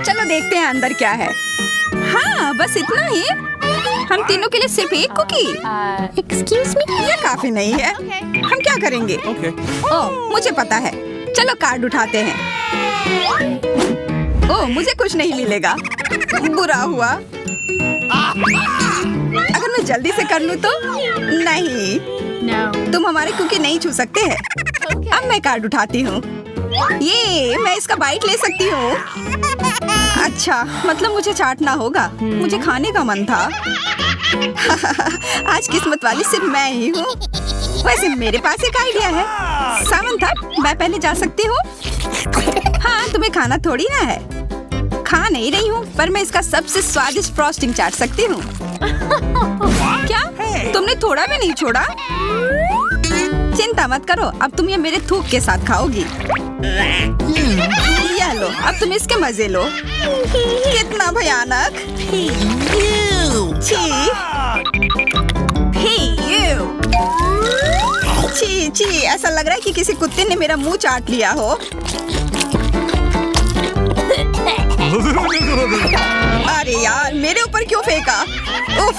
चलो देखते हैं अंदर क्या है। हाँ, बस इतना ही। हम तीनों के लिए सिर्फ एक कुकी। Excuse me? ये काफी नहीं है। हम क्या करेंगे? ओह, मुझे पता है। चलो कार्ड उठाते हैं। ओह, मुझे कुछ नहीं मिलेगा। बुरा हुआ। अगर मैं जल्दी से कर लूँ तो? नहीं, No. तुम हमारे कुकी नहीं छू सकते हैं। अब मैं कार्ड उठाती हूँ। ये मैं इसका बाइट ले सकती हूँ। अच्छा, मतलब मुझे चाटना होगा। मुझे खाने का मन था। आज किस्मत वाली सिर्फ मैं ही हूँ। वैसे मेरे पास एक आइडिया है। सामंथा, मैं पहले जा सकती हूँ? हाँ, तुम्हें खाना थोड़ी ना है। खा नहीं रही हूँ, पर मैं इसका सबसे स्वादिष्ट फ्रॉस्टिंग चाट सकती हूँ। क्या? तुमने थोड़ा भी नहीं छोड़ा? चिंता मत करो, अब तुम ये मेरे थूक के साथ खाओगी। ये लो, अब तुम इसके मजे लो। कितना भयानक। छी। छी छी, ऐसा लग रहा है कि किसी कुत्ते ने मेरा मुंह चाट लिया हो। अरे यार, मेरे ऊपर क्यों फेंका? उफ।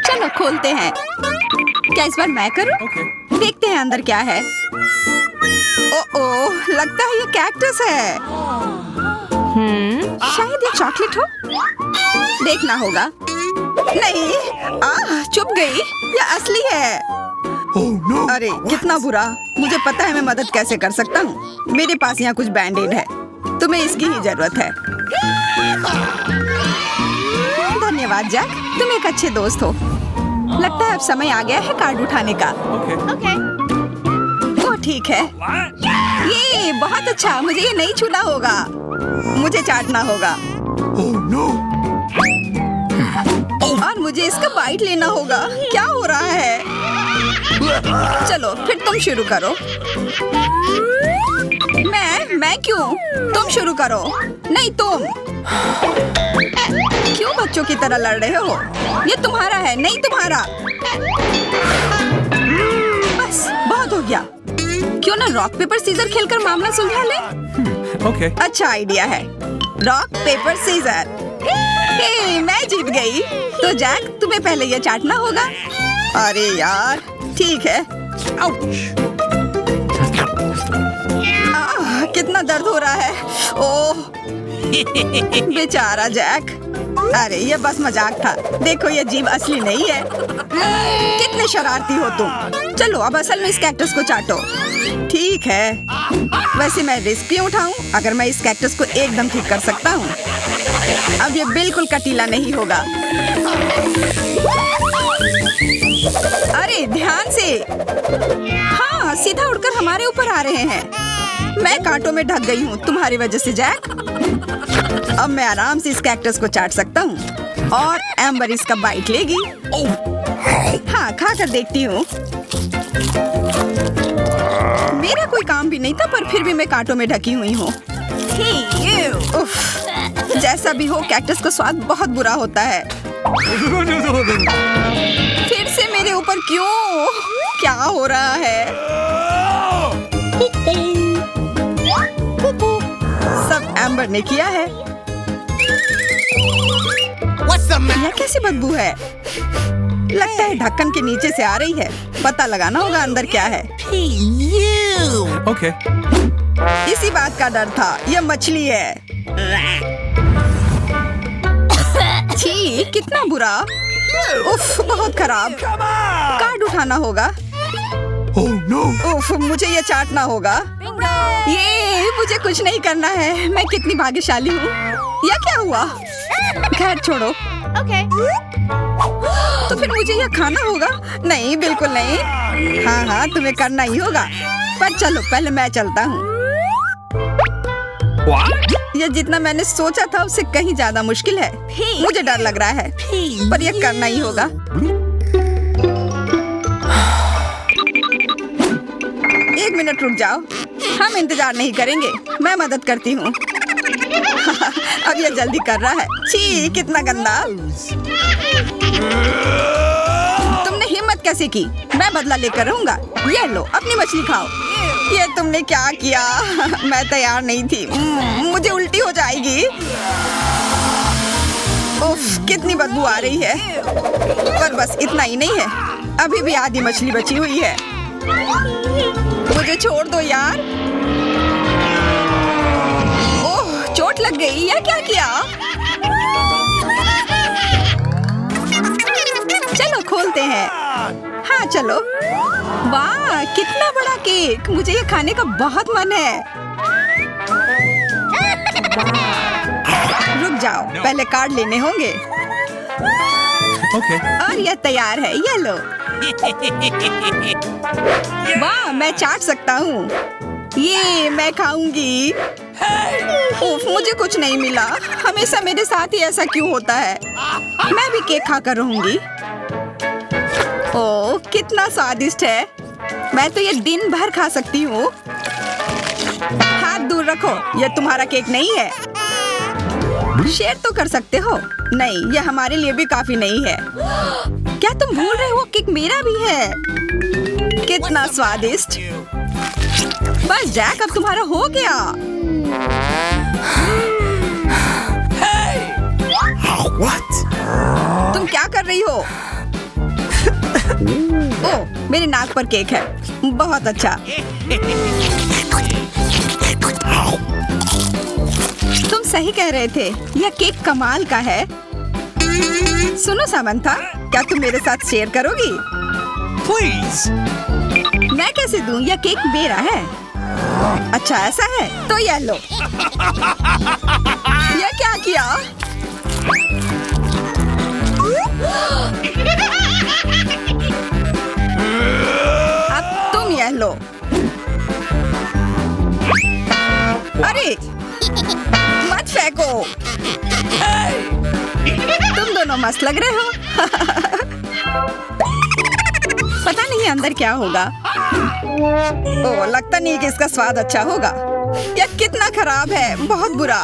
चलो खोलते हैं। क्या इस बार मैं करूं? देखते हैं अंदर क्या है। ओह, लगता है ये कैक्टस है। शायद ये चॉकलेट हो। देखना होगा। नहीं, चुप गई। ये असली है। अरे कितना बुरा। मुझे पता है मैं मदद कैसे कर सकता हूँ। मेरे पास यहाँ कुछ बैंडेड है। तुम्हें इसकी ही जरूरत है। धन्यवाद जैक, तुम एक अच्छे दोस्त हो। लगता है अब समय आ गया है कार्ड उठाने का। ओह ठीक है। ये बहुत अच्छा। मुझे ये नहीं छूना होगा। मुझे चाटना होगा। और मुझे इसका बाइट लेना होगा। क्या हो रहा है? चलो फिर तुम शुरू करो। मैं क्यों? तुम शुरू करो। नहीं तुम। क्यों बच्चों की तरह लड़ रहे हो? ये तुम्हारा है, नहीं तुम्हारा। बस बहुत हो गया। क्यों ना रॉक पेपर सीजर खेलकर मामला सुलझा ले? अच्छा आइडिया है। Rock paper scissor. मैं जीत गई। तो जैक, तुम्हें पहले ये चाटना होगा। अरे यार, ठीक है। कितना दर्द हो रहा है। ओह बेचारा जैक। अरे ये बस मजाक था। देखो ये जीभ असली नहीं है। कितने शरारती हो तुम। चलो अब असल में इस कैक्टस को चाटो। ठीक है। वैसे मैं रिस्क क्यों उठाऊं अगर मैं इस कैक्टस को एकदम ठीक कर सकता हूँ। अब ये बिल्कुल कटीला नहीं होगा। अरे ध्यान से। हाँ, सीधा उड़कर हमारे ऊपर आ रहे हैं। मैं कांटों में ढक गई हूँ तुम्हारी वजह से जैक। अब मैं आराम से इस कैक्टस को चाट सकता हूँ और एम्बर इसका बाइट लेगी। हाँ, खा कर देखती हूँ। मेरा कोई काम भी नहीं था, पर फिर भी मैं कांटों में ढकी हुई हूँ। जैसा भी हो, कैक्टस का स्वाद बहुत बुरा होता है। फिर से मेरे ऊपर क्यों? क्या हो रहा है? सब एम्बर ने किया है। यह कैसी बदबू है? लगता है ढक्कन के नीचे से आ रही है। पता लगाना होगा अंदर क्या है। इसी बात का डर था। यह मछली है। छी, कितना बुरा। उफ, बहुत खराब। कार्ड उठाना होगा। उफ, मुझे ये चाटना होगा। ये मुझे कुछ नहीं करना है। मैं कितनी भाग्यशाली हूँ। यह क्या हुआ? खैर छोड़ो। तो फिर मुझे यह खाना होगा? नहीं, बिल्कुल नहीं। हाँ, तुम्हें करना ही होगा। पर चलो पहले मैं चलता हूँ। यह जितना मैंने सोचा था उससे कहीं ज्यादा मुश्किल है। मुझे डर लग रहा है, पर यह करना ही होगा। एक मिनट रुक जाओ। हम इंतजार नहीं करेंगे। मैं मदद करती हूँ। अब यह जल्दी कर रहा है। छी, कितना गंदा। तुमने हिम्मत कैसे की? मैं बदला लेकर रहूंगा। ये लो, अपनी मछली खाओ। ये तुमने क्या किया? मैं तैयार नहीं थी। मुझे उल्टी हो जाएगी। उफ, कितनी बदबू आ रही है। पर बस इतना ही नहीं है, अभी भी आधी मछली बची हुई है। मुझे छोड़ दो यार। ओह, चोट लग गई या क्या किया? चलो खोलते हैं। हाँ चलो। वाह, कितना बड़ा केक। मुझे ये खाने का बहुत मन है। रुक जाओ, पहले कार्ड लेने होंगे। और ये तैयार है, ये लो। वाह, मैं चाट सकता हूँ। ये मैं खाऊंगी। उफ, मुझे कुछ नहीं मिला। हमेशा मेरे साथ ही ऐसा क्यों होता है? मैं भी केक खाकर रहूंगी। ओह, कितना स्वादिष्ट है। मैं तो ये दिन भर खा सकती हूँ। हाथ दूर रखो, ये तुम्हारा केक नहीं है। शेयर तो कर सकते हो। नहीं, यह हमारे लिए भी काफी नहीं है। क्या तुम भूल रहे हो केक मेरा भी है? कितना स्वादिष्ट। बस जैक, अब तुम्हारा हो गया। तुम क्या कर रही हो? ओह, मेरे नाक पर केक है। बहुत अच्छा। तुम सही कह रहे थे, यह केक कमाल का है। सुनो सामंथा, क्या तुम मेरे साथ शेयर करोगी? Please. मैं कैसे दूं? यह केक मेरा है। अच्छा ऐसा है, तो यह लो। यह क्या किया? अब तुम यह लो। अरे मत फेंको। तुम दोनों मस्त लग रहे हो। पता नहीं अंदर क्या होगा। ओह, लगता नहीं कि इसका स्वाद अच्छा होगा। यह कितना खराब है, बहुत बुरा।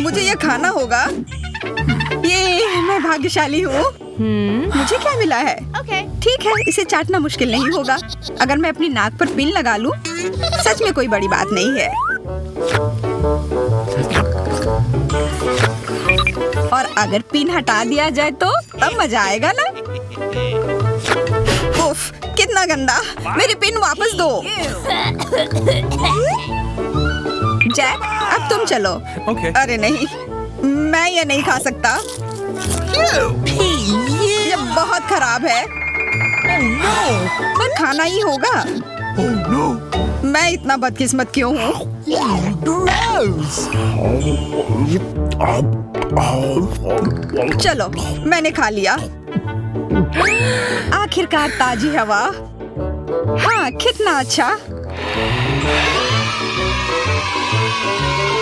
मुझे यह खाना होगा। ये मैं भाग्यशाली हूँ। मुझे क्या मिला है? ठीक है, इसे चाटना मुश्किल नहीं होगा। अगर मैं अपनी नाक पर पिन लगा लूं, सच में कोई बड़ी बात नहीं है। और अगर पिन हटा दिया जाए तो तब मजा आएगा ना? उफ, कितना गंदा। मेरी पिन वापस दो। जैक, अब तुम चलो। अरे नहीं, मैं ये नहीं खा सकता। ये बहुत खराब है। पर खाना ही होगा। मैं इतना बदकिस्मत क्यों हूँ? चलो, मैंने खा लिया। आखिरकार ताजी हवा। हाँ, कितना अच्छा।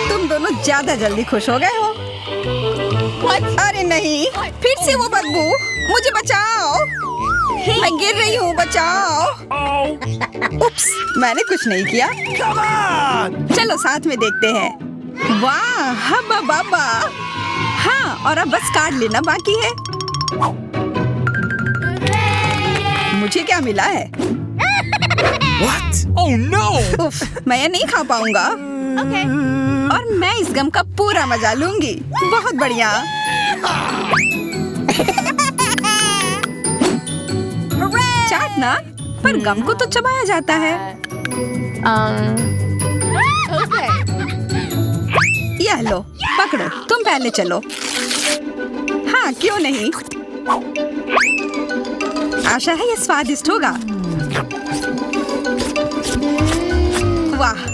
तुम दोनों ज्यादा जल्दी खुश हो गए हो। अरे नहीं, फिर से वो बदबू। मुझे बचाओ, मैं गिर रही हूँ, बचाओ। उप्स, मैंने कुछ नहीं किया। चलो साथ में देखते हैं। वाह, हब्बा बाबा। हाँ, और अब बस कार्ड लेना बाकी है। मुझे क्या मिला है? What? Oh no! उफ, मैं ये नहीं खा पाऊंगा। और मैं इस गम का पूरा मजा लूंगी। बहुत बढ़िया। चाटना, पर गम को तो चबाया जाता है। यह लो, पकड़ो। तुम पहले चलो। हाँ, क्यों नहीं। आशा है ये स्वादिष्ट होगा। वाह,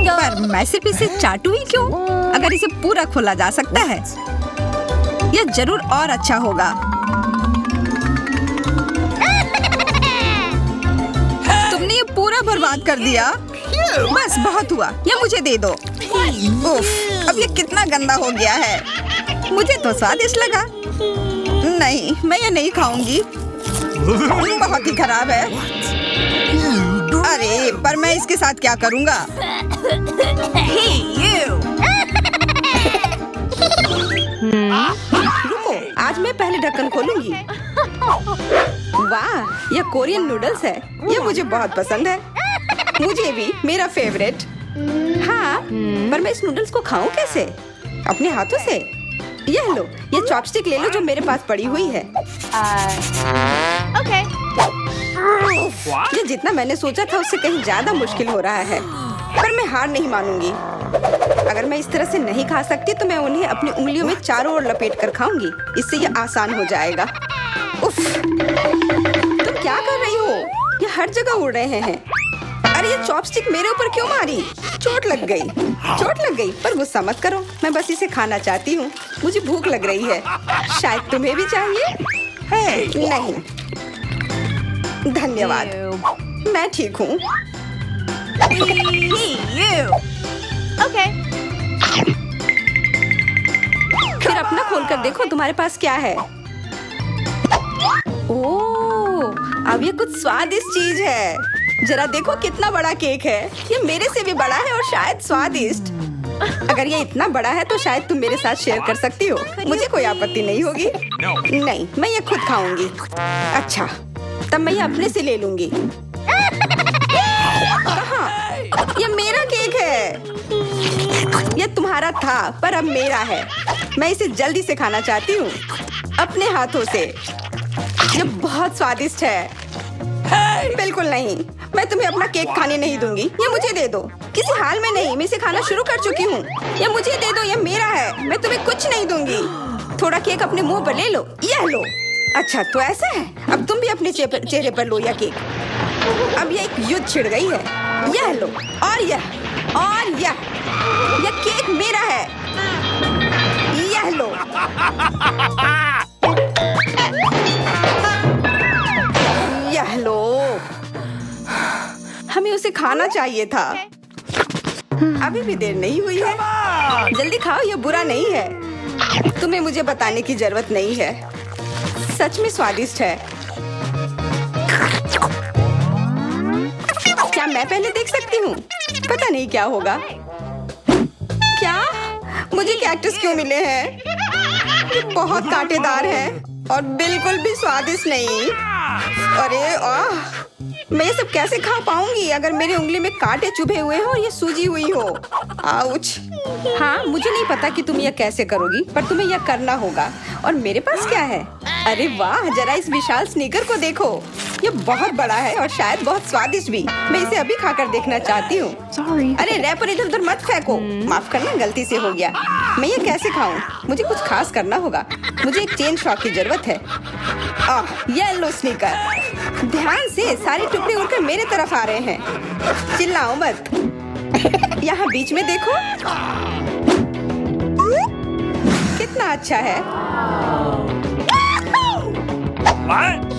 पर मैं सिर्फ इसे चाटू ही क्यों? अगर इसे पूरा खोला जा सकता है, यह जरूर और अच्छा होगा। तुमने ये पूरा बर्बाद कर दिया। बस बहुत हुआ, यह मुझे दे दो। उफ, अब ये कितना गंदा हो गया है। मुझे तो स्वादिष्ट लगा। नहीं, मैं ये नहीं खाऊंगी। बहुत ही खराब है। अरे, पर मैं इसके साथ क्या करूंगा? रुको, आज मैं पहले ढक्कन खोलूंगी। वाह, यह कोरियन नूडल्स है। ये मुझे बहुत पसंद है। मुझे भी, मेरा फेवरेट। हाँ, पर मैं इस नूडल्स को खाऊं कैसे? अपने हाथों से? यह लो, ये चॉपस्टिक ले लो जो मेरे पास पड़ी हुई है। Okay. ये जितना मैंने सोचा था उससे कहीं ज्यादा मुश्किल हो रहा है, पर मैं हार नहीं मानूंगी। अगर मैं इस तरह से नहीं खा सकती तो मैं उन्हें अपनी उंगलियों में चारों ओर लपेट कर खाऊंगी। इससे ये आसान हो जाएगा। उफ, तुम क्या कर रही हो? ये हर जगह उड़ रहे हैं। अरे ये चॉपस्टिक मेरे ऊपर क्यों मारी? चोट लग गई। पर गुस्सा मत करो, मैं बस इसे खाना चाहती हूँ। मुझे भूख लग रही है। शायद तुम्हें भी चाहिए? नहीं, धन्यवाद, मैं ठीक हूँ। Okay. फिर अपना खोल कर देखो तुम्हारे पास क्या है। ओह, अब ये कुछ स्वादिष्ट चीज है। जरा देखो कितना बड़ा केक है। ये मेरे से भी बड़ा है और शायद स्वादिष्ट। अगर ये इतना बड़ा है तो शायद तुम मेरे साथ शेयर कर सकती हो। मुझे कोई आपत्ति नहीं होगी। नहीं, मैं ये खुद खाऊंगी। अच्छा, तब मैं ये अपने से ले लूंगी। कहाँ? ये मेरा केक है। ये तुम्हारा था पर अब मेरा है। मैं इसे जल्दी से खाना चाहती हूँ, अपने हाथों से। ये बहुत स्वादिष्ट है। बिल्कुल नहीं, मैं तुम्हें अपना केक खाने नहीं दूंगी। ये मुझे दे दो। किसी हाल में नहीं, मैं इसे खाना शुरू कर चुकी हूँ। ये मुझे दे दो, ये मेरा है। मैं तुम्हें कुछ नहीं दूंगी। थोड़ा केक अपने मुंह पर ले लो। यह लो। अच्छा, तो ऐसा है। अब तुम भी अपने चेहरे पर लो यह केक। अब यह एक युद्ध छिड़ गई है। यह लो, और यह केक मेरा है। यह लो। यह लो। हमें उसे खाना चाहिए था। अभी भी देर नहीं हुई है। जल्दी खाओ, यह बुरा नहीं है। तुम्हें मुझे बताने की जरूरत नहीं है। सच में स्वादिष्ट है। क्या मैं पहले देख सकती हूँ? पता नहीं क्या होगा। क्या? मुझे कैक्टस क्यों मिले हैं? ये बहुत कांटेदार है और बिल्कुल भी स्वादिष्ट नहीं। अरे मैं ये सब कैसे खा पाऊंगी अगर मेरी उंगली में कांटे चुभे हुए हो और ये सूजी हुई हो। आउच। हाँ, मुझे नहीं पता कि तुम यह कैसे करोगी, पर तुम्हें यह करना होगा। और मेरे पास क्या है? अरे वाह, जरा इस विशाल स्नीकर को देखो। ये बहुत बड़ा है और शायद बहुत स्वादिष्ट भी। मैं इसे अभी खाकर देखना चाहती हूँ। अरे रैपर इधर उधर मत फेंको। माफ करना, गलती से हो गया। मैं ये कैसे खाऊं? मुझे कुछ खास करना होगा। मुझे एक चेन शॉक की जरूरत है। ये लो स्नीकर। ध्यान से, सारे टुकड़े उड़कर मेरे तरफ आ रहे हैं। चिल्लाओ मत। यहाँ बीच में देखो, कितना अच्छा है।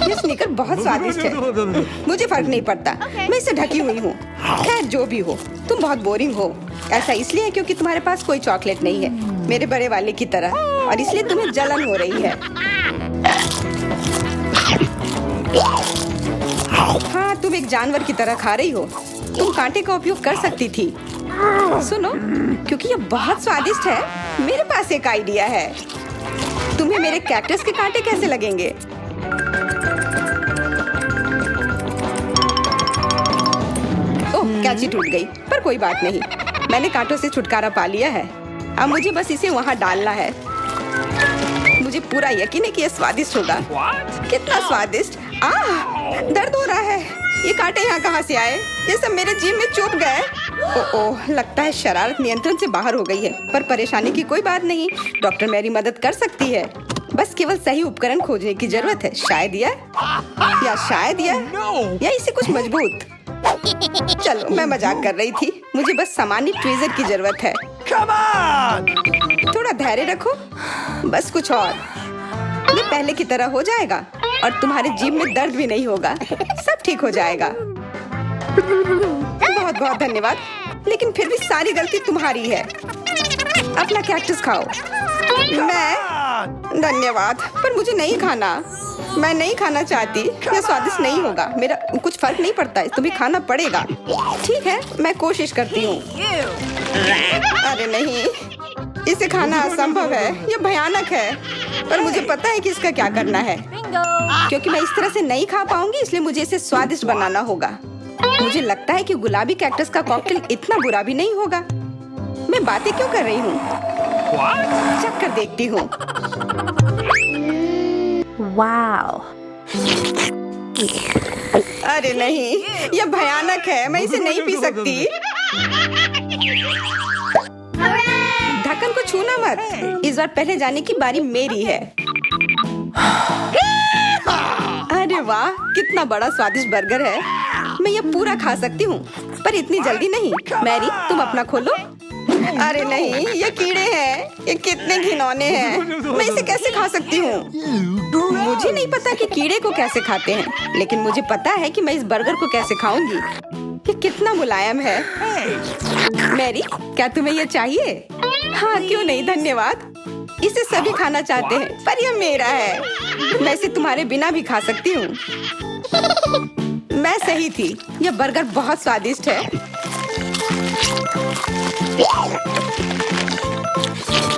ये स्नीकर बहुत स्वादिष्ट है। मुझे फर्क नहीं पड़ता, मैं इससे ढकी हुई हूँ। खैर जो भी हो, तुम बहुत बोरिंग हो। ऐसा इसलिए है क्योंकि तुम्हारे पास कोई चॉकलेट नहीं है, मेरे बड़े वाले की तरह, और इसलिए तुम्हें जलन हो रही है। हाँ, तुम एक जानवर की तरह खा रही हो। तुम कांटे का उपयोग कर सकती थी। सुनो, क्योंकि ये बहुत स्वादिष्ट है, मेरे पास एक आइडिया है। तुम्हें मेरे कैक्टस के कांटे कैसे लगेंगे? ओह, कैंची टूट गई, पर कोई बात नहीं। मैंने कांटों से छुटकारा पा लिया है। अब मुझे बस इसे वहाँ डालना है। मुझे पूरा यकीन है कि यह स्वादिष्ट होगा। कितना स्वादिष्ट! दर्द हो रहा है। ये कांटे यहाँ कहाँ से आए? ये सब मेरे जीभ में चुभ गए। ओह, लगता है शरारत नियंत्रण से बाहर हो गई है, पर परेशानी की कोई बात नहीं। डॉक्टर मेरी मदद कर सकती है। बस केवल सही उपकरण खोजने की जरूरत है। शायद या इसे कुछ मजबूत। चलो, मैं मजाक कर रही थी। मुझे बस सामान्य ट्वीजर की जरूरत है। थोड़ा धैर्य रखो, बस कुछ और। ये पहले की तरह हो जाएगा और तुम्हारे जीभ में दर्द भी नहीं होगा। सब ठीक हो जाएगा। बहुत बहुत धन्यवाद, लेकिन फिर भी सारी गलती तुम्हारी है। अपना कैक्टस खाओ। मैं? धन्यवाद, पर मुझे नहीं खाना। मैं नहीं खाना चाहती। यह स्वादिष्ट नहीं होगा। मेरा कुछ फर्क नहीं पड़ता, तुम्हें खाना पड़ेगा। ठीक है, मैं कोशिश करती हूँ। अरे नहीं, इसे खाना असंभव है, ये भयानक है। पर मुझे पता है कि इसका क्या करना है। Bingo. क्योंकि मैं इस तरह से नहीं खा पाऊंगी, इसलिए मुझे इसे स्वादिष्ट बनाना होगा। मुझे लगता है कि गुलाबी कैक्टस का कॉकटेल इतना बुरा भी नहीं होगा। मैं बातें क्यों कर रही हूँ? चख कर देखती हूँ। Wow. अरे नहीं, यह भयानक है, मैं इसे नहीं पी सकती। ढक्कन को छूना मत। इस बार पहले जाने की बारी मेरी है। अरे वाह, कितना बड़ा स्वादिष्ट बर्गर है। मैं ये पूरा खा सकती हूँ, पर इतनी जल्दी नहीं। मैरी, तुम अपना खोलो। अरे नहीं, ये कीड़े हैं। ये कितने घिनौने हैं। मैं इसे कैसे खा सकती हूँ? मुझे नहीं पता कि कीड़े को कैसे खाते हैं, लेकिन मुझे पता है कि मैं इस बर्गर को कैसे खाऊंगी। ये कितना मुलायम है। मैरी, क्या तुम्हें ये चाहिए? हाँ, क्यों नहीं, धन्यवाद। इसे सभी खाना चाहते हैं, पर यह मेरा है। मैं इसे तुम्हारे बिना भी खा सकती हूँ। मैं सही थी, यह बर्गर बहुत स्वादिष्ट है।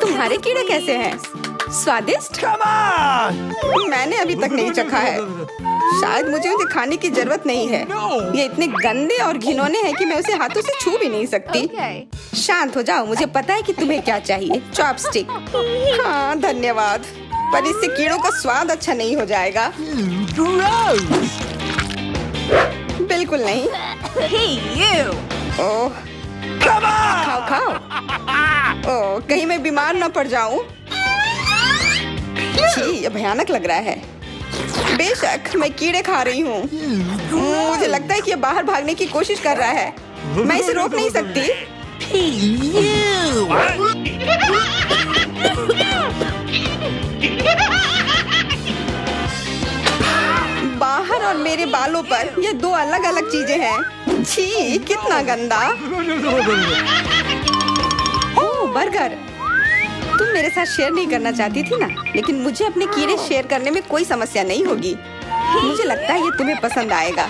तुम्हारे कीड़े कैसे हैं? स्वादिष्ट? मैंने अभी तक नहीं चखा है। शायद मुझे उसे खाने की जरूरत नहीं है। ये इतने गंदे और घिनौने हैं कि मैं उसे हाथों से छू भी नहीं सकती। Okay. शांत हो जाओ, मुझे पता है कि तुम्हें क्या चाहिए। चॉपस्टिक। हाँ, धन्यवाद। पर इससे कीड़ों का स्वाद अच्छा नहीं हो जाएगा। बिल्कुल नहीं। Hey, you. ओह, खाओ खाओ। ओह, कहीं मैं बीमार न पड़ जाऊं। छी, ये भयानक लग रहा है। बेशक मैं कीड़े खा रही हूँ। मुझे लगता है कि ये बाहर भागने की कोशिश कर रहा है। मैं इसे रोक नहीं सकती। बाहर और मेरे बालों पर ये दो अलग अलग चीजें हैं। छी, कितना गंदा। ओह, बर्गर। तुम मेरे साथ शेयर नहीं करना चाहती थी ना, लेकिन मुझे अपने कीड़े शेयर करने में कोई समस्या नहीं होगी। मुझे लगता है ये तुम्हें पसंद आएगा।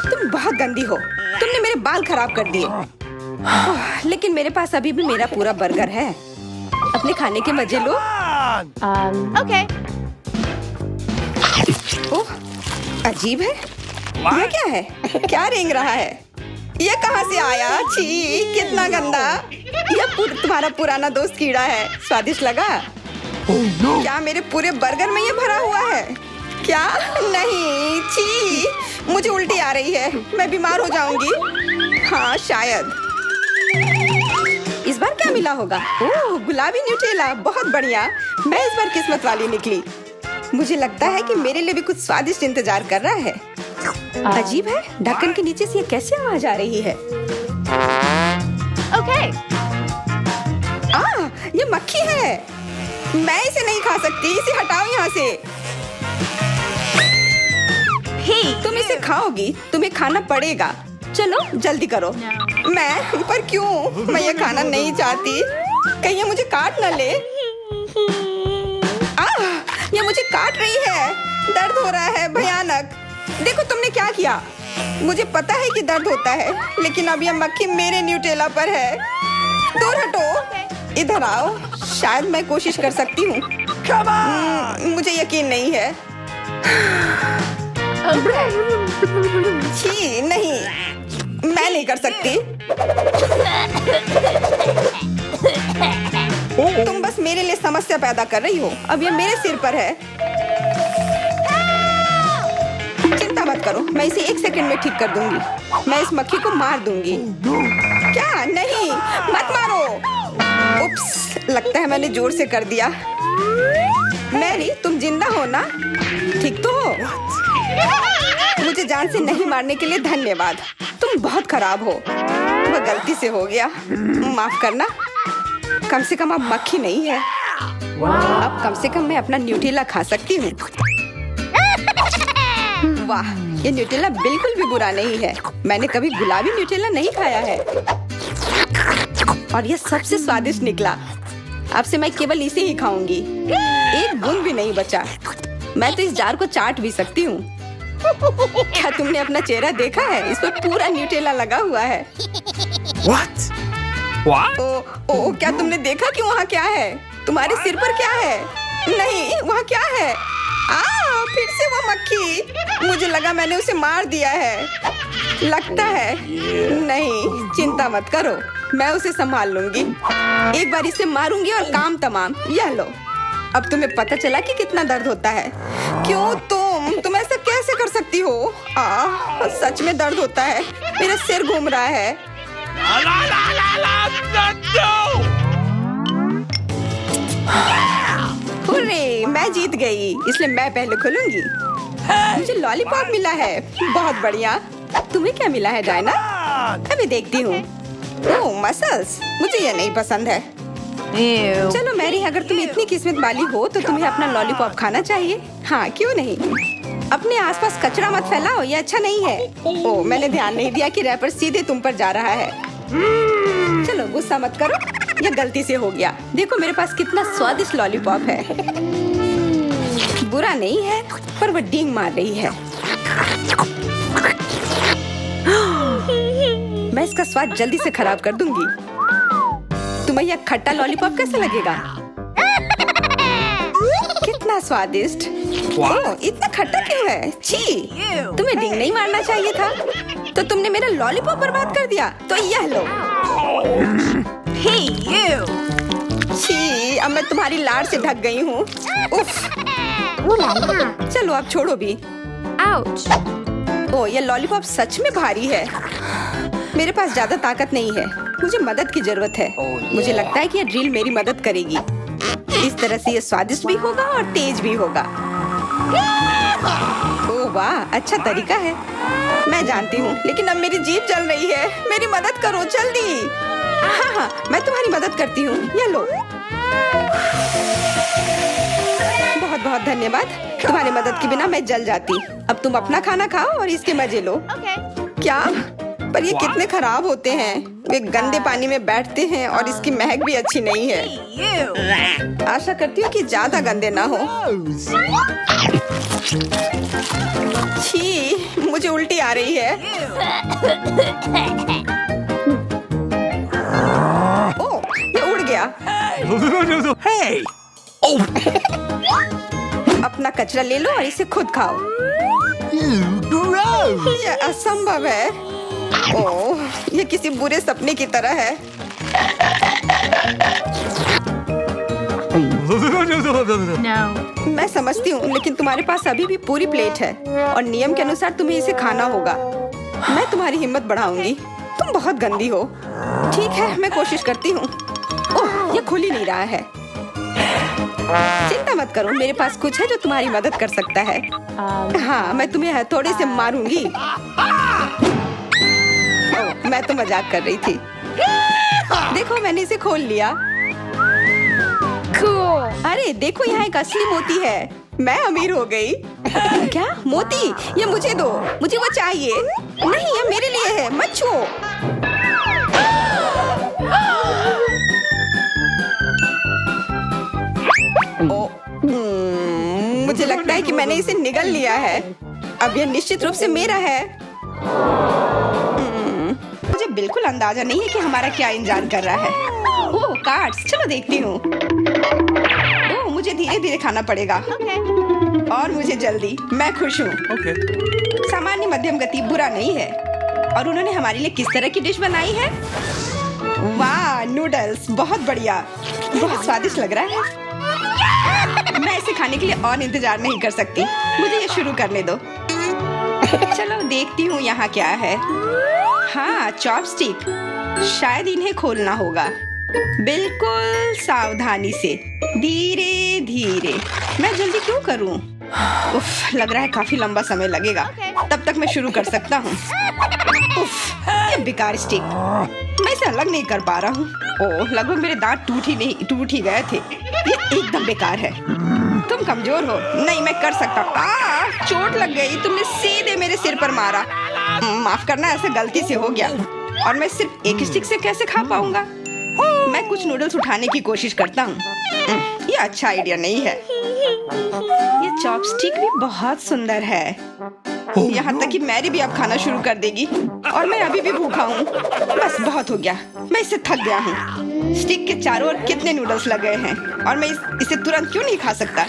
तुम बहुत गंदी हो। तुमने मेरे बाल खराब कर दिए। लेकिन मेरे पास अभी भी मेरा पूरा बर्गर है। अपने खाने के मजे लो। Okay. ओह, अजीब है। यह क्या है? क्या रेंग रहा है? ये कहाँ से आया? छी, कितना गंदा। यह तुम्हारा पुराना दोस्त कीड़ा है। स्वादिष्ट लगा? क्या मेरे पूरे बर्गर में ये भरा हुआ है? क्या? नहीं, छी, मुझे उल्टी आ रही है। मैं बीमार हो जाऊंगी। हाँ, शायद। इस बार क्या मिला होगा? ओह, गुलाबी न्यूटेला, बहुत बढ़िया। मैं इस बार किस्मत वाली निकली। मुझे लगता है कि मेरे लिए भी कुछ स्वादिष्ट इंतजार कर रहा है। अजीब है, ढक्कन के नीचे से ये कैसे आवाज आ रही है? Okay. ये मक्खी है। मैं इसे नहीं खा सकती। इसे हटाओ यहाँ से। Hey, तुम इसे खाओगी, तुम्हें खाना पड़ेगा। चलो जल्दी करो। No. मैं? पर क्यों? मैं ये खाना नहीं चाहती। कहीं ये मुझे काट न ले। ये मुझे काट रही है। दर्द हो रहा है, भयानक। देखो तुमने क्या किया। मुझे पता है कि दर्द होता है, लेकिन अब यह मक्खी मेरे न्यूटेला पर है। दूर हटो। इधर आओ। शायद मैं कोशिश कर सकती हूँ। मुझे यकीन नहीं है। Okay. छी, नहीं, मैं नहीं कर सकती। तुम बस मेरे लिए समस्या पैदा कर रही हो। अब ये मेरे सिर पर है। चिंता मत करो, मैं इसे 1 सेकंड में ठीक कर दूंगी। मैं इस मक्खी को मार दूंगी। क्या? नहीं, मत मारो। उप्स, लगता है मैंने जोर से कर दिया। मैरी, तुम जिंदा हो ना? ठीक तो हो? मुझे जान से नहीं मारने के लिए धन्यवाद। तुम बहुत खराब हो। वह गलती से हो गया, माफ करना। कम से कम अब मक्खी नहीं है। अब कम से कम मैं अपना न्यूटेला खा सकती हूँ। वाह, ये न्यूटेला बिल्कुल भी बुरा नहीं है। मैंने कभी गुलाबी न्यूटेला नहीं खाया है और यह सबसे स्वादिष्ट निकला। अब से मैं केवल इसे ही खाऊंगी। एक बूंद भी नहीं बचा। मैं तो इस जार को चाट भी सकती हूँ। क्या तुमने अपना चेहरा देखा है? इस पर पूरा न्यूटेला लगा हुआ है। What? What? ओ, क्या तुमने देखा कि वहाँ क्या है? तुम्हारे सिर पर क्या है? नहीं, वहाँ क्या है? फिर से वो मक्खी। मुझे लगा मैंने उसे मार दिया है। लगता है नहीं, चिंता मत करो, मैं उसे संभाल लूंगी। एक बार इसे मारूंगी और काम तमाम। यह लो, अब तुम्हें पता चला कि कितना दर्द होता है। क्यों तुम ऐसा कैसे कर सकती हो? सच में दर्द होता है। मेरा सिर घूम रहा है। हुर्रे, मैं जीत गई, इसलिए मैं पहले खोलूंगी। मुझे लॉलीपॉप मिला है, बहुत बढ़िया। तुम्हें क्या मिला है डायना? अभी देखती हूँ। ओह, मसल्स, मुझे ये नहीं पसंद है। Ew. चलो मैरी, अगर तुम इतनी किस्मत वाली हो तो तुम्हें अपना लॉलीपॉप खाना चाहिए। हाँ, क्यों नहीं। अपने आसपास कचरा मत फैलाओ, ये अच्छा नहीं है। ओह, मैंने ध्यान नहीं दिया कि रैपर सीधे तुम पर जा रहा है। चलो गुस्सा मत करो, यह गलती से हो गया। देखो मेरे पास कितना स्वादिष्ट लॉलीपॉप है। बुरा नहीं है, पर वह डींग मार रही है। मैं इसका स्वाद जल्दी से खराब कर दूंगी। तुम्हें यह खट्टा लॉलीपॉप कैसा लगेगा? कितना स्वादिष्ट। ओह, इतना खट्टा क्यों है? छी, तुम्हें डींग नहीं मारना चाहिए था। तो तुमने मेरा लॉलीपॉप बर्बाद कर दिया। तो यह लो। Hey, you. छी, अब मैं तुम्हारी लाड़ से ढक गई हूँ। उफ। चलो अब छोड़ो भी। Ouch. ओह, ये लॉलीपॉप सच में भारी है। मेरे पास ज्यादा ताकत नहीं है, मुझे मदद की जरूरत है। मुझे लगता है कि ये ड्रिल मेरी मदद करेगी। इस तरह से ये स्वादिष्ट भी होगा और तेज भी होगा। ओह वाह, अच्छा तरीका है। मैं जानती हूँ, लेकिन अब मेरी जीभ जल रही है। मेरी मदद करो जल्दी। हाँ, मैं तुम्हारी मदद करती हूँ। ये लो। बहुत बहुत धन्यवाद। तुम्हारी मदद के बिना मैं जल जाती। अब तुम अपना खाना खाओ और इसके मजे लो। Okay. क्या? पर ये कितने खराब होते हैं। वे गंदे पानी में बैठते हैं और इसकी महक भी अच्छी नहीं है। You. आशा करती हूँ कि ज्यादा गंदे ना हो। छी, मुझे उल्टी आ रही है। ओह, ये उड़ गया। Hey! Oh! अपना कचरा ले लो और इसे खुद खाओ। Gross! ये असंभव है। ओह, ये किसी बुरे सपने की तरह है। No. मैं समझती हूँ, लेकिन तुम्हारे पास अभी भी पूरी प्लेट है और नियम के अनुसार तुम्हें इसे खाना होगा। मैं तुम्हारी हिम्मत बढ़ाऊंगी। तुम बहुत गंदी हो। ठीक है, मैं कोशिश करती हूँ। ओह, ये खुल ही नहीं रहा है। चिंता मत करो, मेरे पास कुछ है जो तुम्हारी मदद कर सकता है। हाँ, मैं तुम्हें हथौड़े से मारूंगी। ओह, मैं तो मजाक कर रही थी। देखो, मैंने इसे खोल लिया। Cool. अरे देखो, यहाँ एक असली मोती है। मैं अमीर हो गई। क्या मोती? ये मुझे दो, मुझे वो चाहिए। नहीं, ये मेरे लिए है, मत छुओ। मुझे लगता है कि मैंने इसे निगल लिया है। अब यह निश्चित रूप से मेरा है। मुझे बिल्कुल अंदाजा नहीं है कि हमारा क्या इंतजार कर रहा है। ओह, कार्ड्स, चलो देखती हूँ। ओह, मुझे धीरे धीरे खाना पड़ेगा। Okay. और मुझे जल्दी। मैं खुश हूँ। Okay. सामान्य मध्यम गति बुरा नहीं है। और उन्होंने हमारे लिए किस तरह की डिश बनाई है? वाह, नूडल्स, बहुत बढ़िया, बहुत स्वादिष्ट लग रहा है। मैं इसे खाने के लिए और इंतजार नहीं कर सकती। मुझे ये शुरू करने दो। चलो देखती हूँ यहाँ क्या है। हाँ, चॉपस्टिक। शायद इन्हें खोलना होगा। बिल्कुल सावधानी से, धीरे धीरे। मैं जल्दी क्यों करूँ? उफ, लग रहा है काफी लंबा समय लगेगा। तब तक मैं शुरू कर सकता हूँ। उफ, ये बेकार स्टिक, मैं इसे अलग नहीं कर पा रहा हूँ। ओह, लगभग मेरे दांत टूट ही गए थे। ये एकदम बेकार है। तुम कमजोर हो। नहीं, मैं कर सकता हूँ। चोट लग गई, तुमने सीधे मेरे सिर पर मारा। माफ करना, ऐसे गलती से हो गया। और मैं सिर्फ एक स्टिक से कैसे खा पाऊंगा? मैं कुछ नूडल्स उठाने की कोशिश करता हूँ। ये अच्छा आइडिया नहीं है। ये चॉपस्टिक भी बहुत सुंदर है। यहाँ तक कि मैरी भी अब खाना शुरू कर देगी और मैं अभी भी भूखा हूँ। बस बहुत हो गया, मैं इससे थक गया हूँ। स्टिक के चारों ओर कितने नूडल्स लगे हैं और मैं इसे तुरंत क्यों नहीं खा सकता?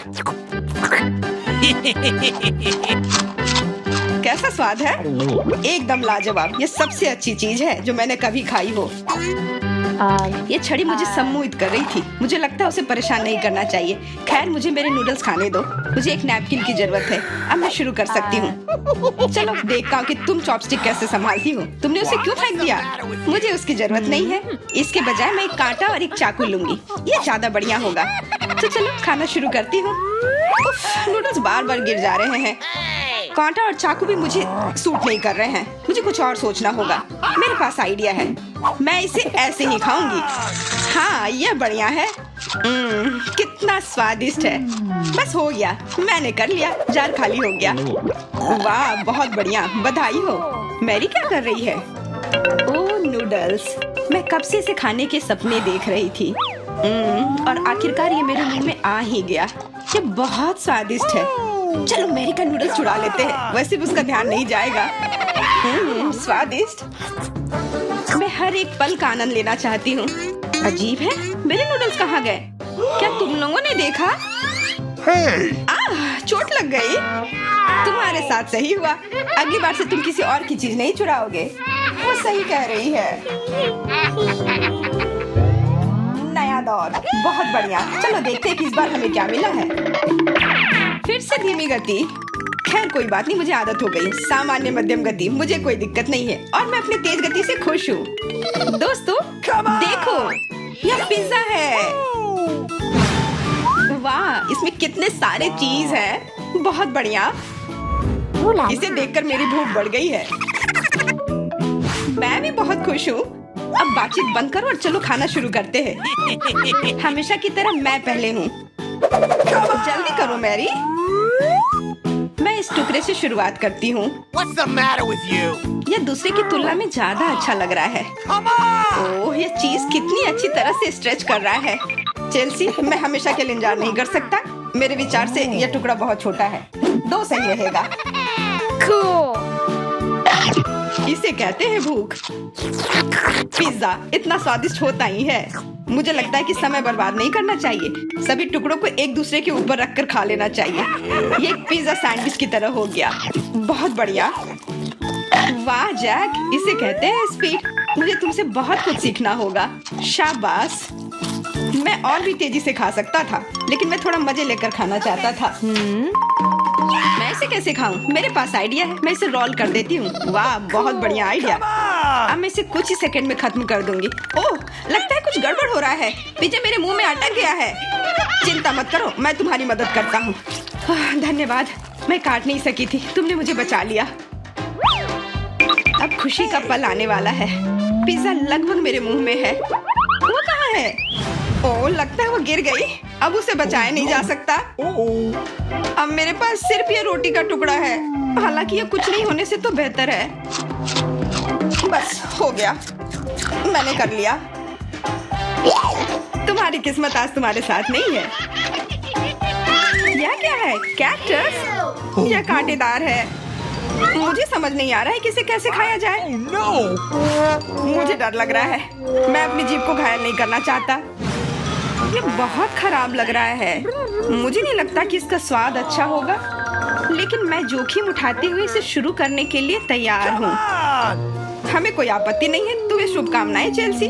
कैसा स्वाद है? एकदम लाजवाब। ये सबसे अच्छी चीज है जो मैंने कभी खाई हो। ये छड़ी मुझे सम्मोहित कर रही थी। मुझे लगता है उसे परेशान नहीं करना चाहिए। खैर, मुझे मेरे नूडल्स खाने दो। मुझे एक नैपकिन की जरूरत है। अब मैं शुरू कर सकती हूँ। चलो देखता हूँ कि तुम चॉपस्टिक कैसे संभालती हो। तुमने उसे क्यों फेंक दिया? मुझे उसकी जरूरत नहीं है। इसके बजाय मैं एक कांटा और एक चाकू लूंगी। ये ज्यादा बढ़िया होगा। तो चलो खाना शुरू करती हूँ। नूडल्स बार बार गिर जा रहे हैं। कांटा और चाकू भी मुझे सूट नहीं कर रहे हैं। मुझे कुछ और सोचना होगा। मेरे पास आइडिया है। मैं इसे ऐसे ही खाऊंगी। हाँ, यह बढ़िया है। कितना स्वादिष्ट है। बस हो गया, मैंने कर लिया। जार खाली हो गया। वाह, बहुत बढ़िया, बधाई हो। मैरी क्या कर रही है? ओह नूडल्स, मैं कब से इसे खाने के सपने देख रही थी। और आखिरकार ये मेरे मुंह में आ ही गया। ये बहुत स्वादिष्ट है। चलो मैरी का नूडल्स चुरा लेते हैं, वैसे भी उसका ध्यान नहीं जाएगा। स्वादिष्ट। मैं हर एक पल का आनंद लेना चाहती हूँ। अजीब है, मेरे नूडल्स कहाँ गए? क्या तुम लोगों ने देखा? चोट लग गई। तुम्हारे साथ सही हुआ। अगली बार से तुम किसी और की चीज नहीं चुराओगे। वो सही कह रही है। नया दौर, बहुत बढ़िया। चलो देखते हैं कि इस बार हमें क्या मिला है। फिर से धीमी गति। खैर कोई बात नहीं, मुझे आदत हो गई। सामान्य मध्यम गति, मुझे कोई दिक्कत नहीं है और मैं अपनी तेज गति से खुश हूँ। दोस्तों देखो, यह पिज्जा है। वाह, इसमें कितने सारे चीज हैं। बहुत बढ़िया। इसे देखकर मेरी भूख बढ़ गई है। मैं भी बहुत खुश हूँ। अब बातचीत बंद करो और चलो खाना शुरू करते हैं। हमेशा की तरह मैं पहले हूँ। जल्दी करो मैरी। मैं इस टुकड़े से शुरुआत करती हूँ। What's the matter with you? यह दूसरे की तुलना में ज्यादा अच्छा लग रहा है। ओह, यह चीज कितनी अच्छी तरह से स्ट्रेच कर रहा है। चेल्सी, मैं हमेशा के लिए इंतजार नहीं कर सकता। मेरे विचार से यह टुकड़ा बहुत छोटा है। 2 सही रहेगा। Cool. इसे कहते हैं भूख। पिज्जा इतना स्वादिष्ट होता ही है। मुझे लगता है कि समय बर्बाद नहीं करना चाहिए। सभी टुकड़ों को एक दूसरे के ऊपर रखकर खा लेना चाहिए। ये एक पिज्जा सैंडविच की तरह हो गया। बहुत बढ़िया। वाह जैक, इसे कहते हैं स्पीड। मुझे तुमसे बहुत कुछ सीखना होगा। शाबाश। मैं और भी तेजी से खा सकता था, लेकिन मैं थोड़ा मजे लेकर खाना चाहता था। मैं इसे कैसे खाऊं? मेरे पास आइडिया है। मैं इसे रोल कर देती हूँ। वाह, बहुत बढ़िया आइडिया। अब मैं इसे कुछ ही सेकंड में खत्म कर दूंगी। ओह, लगता है कुछ गड़बड़ हो रहा है। पिज्जा मेरे मुंह में अटक गया है। चिंता मत करो, मैं तुम्हारी मदद करता हूँ। धन्यवाद। मैं काट नहीं सकी थी, तुमने मुझे बचा लिया। अब खुशी का पल आने वाला है। पिज्जा लगभग मेरे मुंह में है। वो कहाँ है? ओह, लगता है वो गिर गई। अब उसे बचाया नहीं जा सकता। अब मेरे पास सिर्फ ये रोटी का टुकड़ा है। हालांकि ये कुछ नहीं होने से तो बेहतर है। बस हो गया, मैंने कर लिया। तुम्हारी किस्मत आज तुम्हारे साथ नहीं है। यह क्या है? कैक्टस? यह कांटेदार है। मुझे समझ नहीं आ रहा है कि इसे कैसे खाया जाए। मुझे डर लग रहा है। मैं अपनी जीभ को घायल नहीं करना चाहता। ये बहुत खराब लग रहा है। मुझे नहीं लगता कि इसका स्वाद अच्छा होगा, लेकिन मैं जोखिम उठाते हुए इसे शुरू करने के लिए तैयार हूँ। हमें कोई आपत्ति नहीं है। तुम्हें शुभकामनाएं चेल्सी।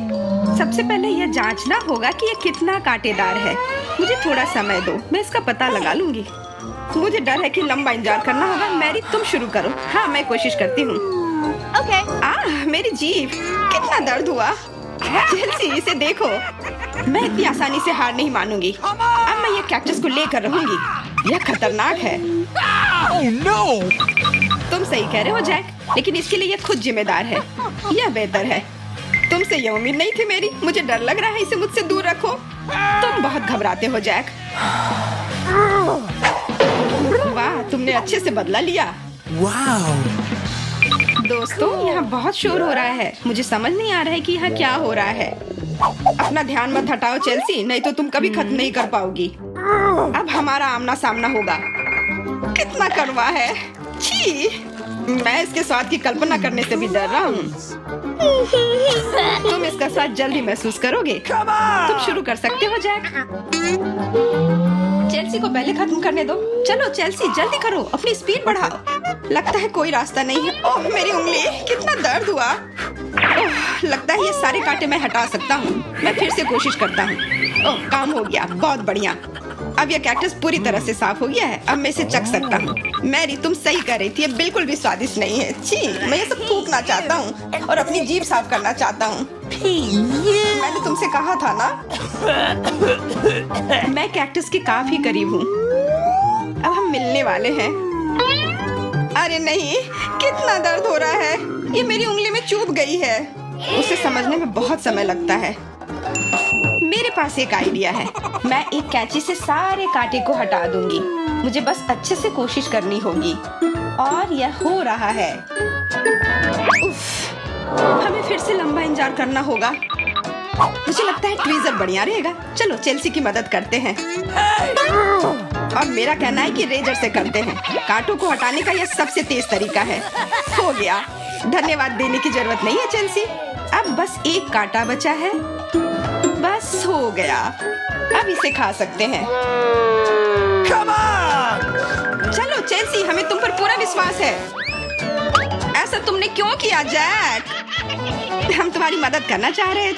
सबसे पहले यह जांचना होगा कि यह कितना कांटेदार है। मुझे थोड़ा समय दो, मैं इसका पता लगा लूंगी। मुझे डर है कि लंबा इंतजार करना होगा। मैरी, तुम शुरू करो। हाँ, मैं कोशिश करती हूँ। Okay. मेरी जीभ, कितना दर्द हुआ। चेल्सी, इसे देखो। मैं इतनी आसानी से हार नहीं मानूंगी। अब मैं ये कैक्टस को लेकर रहूंगी। यह खतरनाक है। तुम सही कह रहे हो जैक, लेकिन इसके लिए यह खुद जिम्मेदार है। यह बेहतर है। तुमसे यह उम्मीद नहीं थी मेरी। मुझे डर लग रहा है। इसे मुझसे दूर रखो। तुम बहुत घबराते हो जैक। वाह, तुमने अच्छे से बदला लिया। दोस्तों, यहाँ बहुत शोर हो रहा है। मुझे समझ नहीं आ रहा है कि यहाँ क्या हो रहा है। अपना ध्यान मत हटाओ चेल्सी, नहीं तो तुम कभी खत्म नहीं कर पाओगी। अब हमारा आमना सामना होगा। कितना कड़वा है। छी, मैं इसके स्वाद की कल्पना करने से भी डर रहा हूँ। तुम इसका स्वाद जल्दी महसूस करोगे। तुम शुरू कर सकते हो जैक। चेल्सी को पहले खत्म करने दो। चलो चेल्सी जल्दी करो, अपनी स्पीड बढ़ाओ। लगता है कोई रास्ता नहीं है। ओह मेरी उंगली, कितना दर्द हुआ। ओह लगता है ये सारे कांटे मैं हटा सकता हूँ। मैं फिर से कोशिश करता हूँ। ओह काम हो गया, बहुत बढ़िया। अब यह कैक्टस पूरी तरह से साफ हो गया है। अब मैं इसे चख सकता हूँ। मैरी तुम सही कर रही थी, ये बिल्कुल भी स्वादिष्ट नहीं है। छी, मैं ये सब थूकना चाहता हूँ और अपनी जीभ साफ करना चाहता हूँ। मैंने तुमसे कहा था ना। मैं कैक्टस के काफी करीब हूँ। अब हम मिलने वाले हैं। अरे नहीं, कितना दर्द हो रहा है। ये मेरी उंगली में चुभ गई है। उसे समझने में बहुत समय लगता है। मेरे पास एक आइडिया है। मैं एक कैंची से सारे कांटे को हटा दूंगी। मुझे बस अच्छे से कोशिश करनी होगी। और यह हो रहा है। उफ, हमें फिर से लंबा इंतजार करना होगा। मुझे लगता है ट्वीजर बढ़िया रहेगा। चलो चेल्सी की मदद करते हैं। और मेरा कहना है कि रेजर से करते हैं। कांटों को हटाने का यह सबसे तेज तरीका है। हो गया। धन्यवाद देने की जरूरत नहीं है चेल्सी। अब बस एक कांटा बचा है। बस हो गया। अब इसे खा सकते हैं। चलो चेल्सी, हमें तुम पर पूरा विश्वास है। ऐसा तुमने क्यों किया जैक? हम तुम्हारी मदद करना चाह रहे थे।